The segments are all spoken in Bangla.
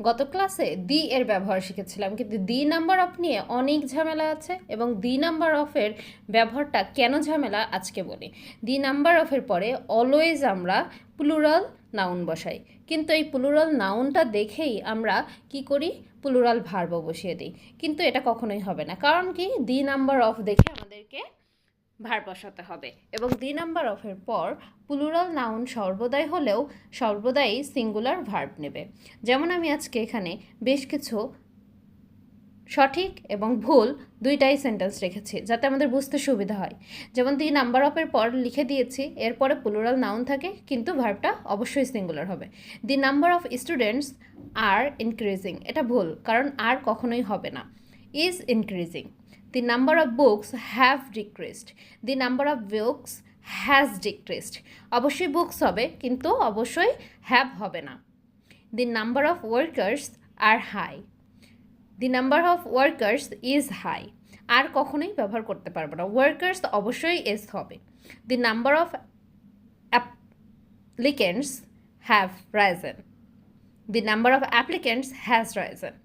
গত ক্লাসে দি এর ব্যবহার শিখেছিলাম, কিন্তু দি নাম্বার অফ নিয়ে অনেক ঝামেলা আছে এবং দি নাম্বার অফের ব্যবহারটা কেন ঝামেলা আজকে বলি। দি নাম্বার অফের পরে অলওয়েজ আমরা প্লুরাল নাউন বসাই, কিন্তু এই প্লুরাল নাউনটা দেখেই আমরা কি করি, প্লুরাল ভার্বও বসিয়ে দিই, কিন্তু এটা কখনোই হবে না। কারণ কি, দি নাম্বার অফ দেখে আমাদেরকে ভার্ব বসাতে হবে এবং দি নাম্বার অফের পর প্লুরাল নাউন সর্বদাই হলেও সর্বদাই সিঙ্গুলার ভার্ব নেবে। যেমন আমি আজকে এখানে বেশ কিছু সঠিক এবং ভুল দুইটাই সেন্টেন্স রেখেছি যাতে আমাদের বুঝতে সুবিধা হয়। যেমন দি নাম্বার অফের পর লিখে দিয়েছি এরপরে প্লুরাল নাউন থাকে, কিন্তু ভার্বটা অবশ্যই সিঙ্গুলার হবে। The number of students are increasing, এটা ভুল, কারণ আর কখনোই হবে না। Is increasing. The number of books have decreased. The number of books has decreased. অবশ্যই বুকস হবে, কিন্তু অবশ্যই হ্যাভ হবে না। The number of workers are high. The number of workers is high. আর কখনোই ব্যবহার করতে পারবো না, ওয়ার্কার্স অবশ্যই এস হবে। The number of applicants have risen. The number of applicants has risen.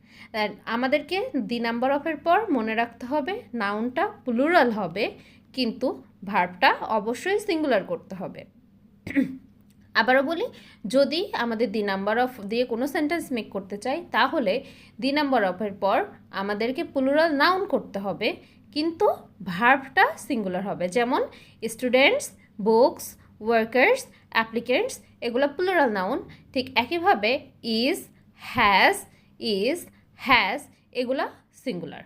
আমাদেরকে দি নাম্বার অফের পর মনে রাখতে হবে নাউনটা প্লুরাল হবে, কিন্তু ভার্বটা অবশ্যই সিঙ্গুলার করতে হবে। আবারও বলি, যদি আমাদের দি নাম্বার অফ দিয়ে কোনো সেন্টেন্স মেক করতে চাই তাহলে দি নাম্বার অফের পর আমাদেরকে প্লুরাল নাউন করতে হবে, কিন্তু ভার্বটা সিঙ্গুলার হবে। যেমন স্টুডেন্টস, বুকস, ওয়ার্কার্স, অ্যাপ্লিকেন্টস, এগুলো প্লুরাল নাউন। ঠিক একইভাবে ইজ, হ্যাজ, এগুলা সিঙ্গুলার।